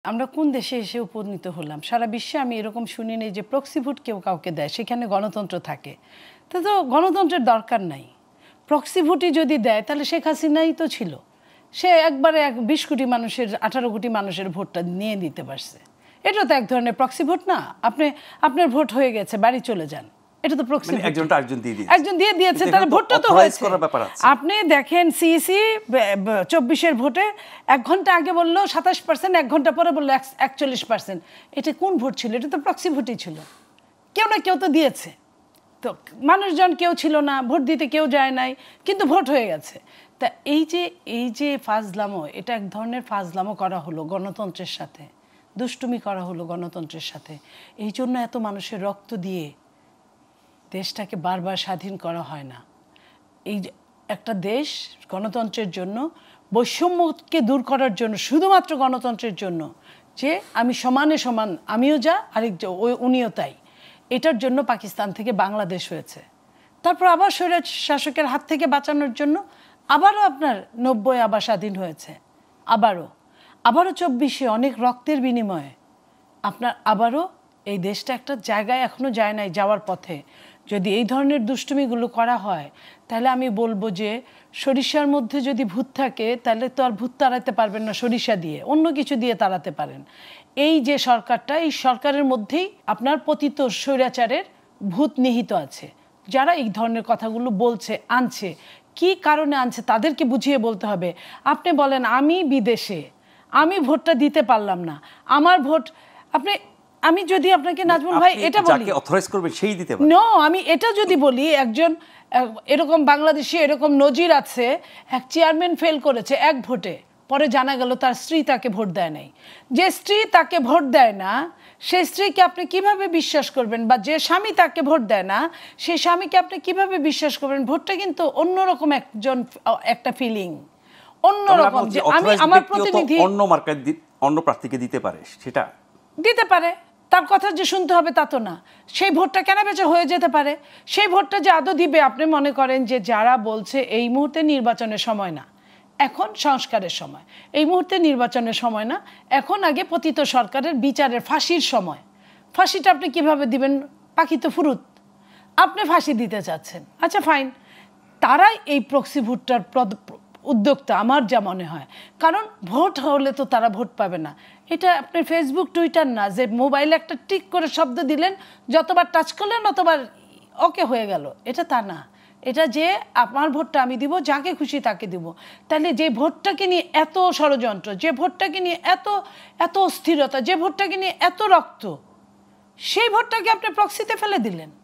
আমরা কোন দেশে এসে উপনীত হলাম? সারা বিশ্বে আমি এরকম শুনিনি যে প্রক্সি ভোট কেউ কাউকে দেয়, সেখানে গণতন্ত্র থাকে। তো গণতন্ত্রের দরকার নাই। প্রক্সি ভোটই যদি দেয় তাহলে শেখ হাসিনাই তো ছিল। সে একবারে ২০ কোটি মানুষের ১৮ কোটি মানুষের ভোটটা নিয়ে নিতে পারছে। এটা তো এক ধরনের প্রক্সি ভোট না? আপনার ভোট হয়ে গেছে, বাড়ি চলে যান। এটা তো প্রক্সি ভোট। একজন দিয়ে দিয়েছে, তাহলে ভোটটা তো হয়েছে। আপনি দেখেন সিইসি ২৪-এর ভোটে ১ ঘন্টা আগে বললো ২৭%, ১ ঘন্টা পরে বললো ৪১%। এটা কোন ভোট ছিল? এটা তো প্রক্সি ভোটই ছিল। কেউ না কেউ তো দিয়েছে। তো মানুষজন কেউ ছিল না, ভোট দিতে কেউ যায় নাই, কিন্তু ভোট হয়ে গেছে। তা এই যে ফাজলামো, এটা এক ধরনের ফাজলামো করা হলো গণতন্ত্রের সাথে, দুষ্টুমি করা হলো গণতন্ত্রের সাথে। এই জন্য এত মানুষের রক্ত দিয়ে দেশটাকে বারবার স্বাধীন করা হয় না। এই একটা দেশ গণতন্ত্রের জন্য, বৈষম্যকে দূর করার জন্য, শুধুমাত্র গণতন্ত্রের জন্য, যে আমি সমানে সমান, আমিও যা আরেকজন উনিও তাই, এটার জন্য পাকিস্তান থেকে বাংলাদেশ হয়েছে। তারপর আবার স্বৈরাচ শাসকের হাত থেকে বাঁচানোর জন্য আবারও আপনার ৯০ আবার স্বাধীন হয়েছে। আবারও ২৪-এ অনেক রক্তের বিনিময়ে আপনার আবারও এই দেশটা একটা জায়গায় এখনও যায় নাই, যাওয়ার পথে। যদি এই ধরনের দুষ্টুমিগুলো করা হয়, তাহলে আমি বলবো যে সরিষার মধ্যে যদি ভূত থাকে, তাহলে তো আর ভূত তাড়াতে পারবেন না সরিষা দিয়ে, অন্য কিছু দিয়ে তাড়াতে পারেন। এই যে সরকারটা, এই সরকারের মধ্যেই আপনার পতিত স্বৈরাচারের ভূত নিহিত আছে। যারা এই ধরনের কথাগুলো বলছে, আনছে, কি কারণে আনছে তাদেরকে বুঝিয়ে বলতে হবে। আপনি বলেন আমি বিদেশে, আমি ভোটটা দিতে পারলাম না, আমার ভোট আমি যদি আপনাকে নাজমুল ভাই এটা বলি, যাকে অথরাইজ করবে সেই দিতে পারে। নো, আমি এটা যদি বলি, একজন এরকম বাংলাদেশে এরকম নজির আছে, এক চেয়ারম্যান ফেল করেছে এক ভোটে, পরে জানা গেল তার স্ত্রী তাকে ভোট দেয় নাই। যে স্ত্রী তাকে ভোট দেয় না, সেই স্ত্রীকে আপনি কিভাবে বিশ্বাস করবেন? বা যে স্বামী তাকে ভোট দেয় না, সেই স্বামীকে আপনি কিভাবে বিশ্বাস করবেন? ভোটটা কিন্তু অন্যরকম একটা ফিলিং, অন্যরকম। যে আমি আমার প্রতিনিধি অন্য প্রার্থীকে দিতে পারে, সেটা দিতে পারে, তার কথা যে শুনতে হবে তা তো না। সেই ভোটটা কেন বেচে হয়ে যেতে পারে। সেই ভোটটা যে আদৌ দিবে, আপনি মনে করেন যে যারা বলছে এই মুহূর্তে নির্বাচনের সময় না, এখন সংস্কারের সময়, এই মুহূর্তে নির্বাচনের সময় না, এখন আগে পতিত সরকারের বিচারের ফাঁসির সময়। ফাঁসিটা আপনি কিভাবে দিবেন? পাখি তো ফুরুত, আপনি ফাঁসি দিতে চাচ্ছেন, আচ্ছা ফাইন। তারাই এই প্রক্সি ভোটটার উদ্যোক্তা আমার যা মনে হয়। কারণ ভোট হলে তো তারা ভোট পাবে না। এটা আপনার ফেসবুক টুইটার না যে মোবাইলে একটা টিক করে শব্দ দিলেন, যতবার টাচ করলেন অতবার ওকে হয়ে গেল, এটা তা না। এটা যে আমার ভোটটা আমি দিব, যাকে খুশি তাকে দিব। তাহলে যে ভোটটাকে নিয়ে এত ষড়যন্ত্র, যে ভোটটাকে নিয়ে এত অস্থিরতা, যে ভোটটাকে নিয়ে এত রক্ত, সেই ভোটটাকে আপনি প্রক্সিতে ফেলে দিলেন।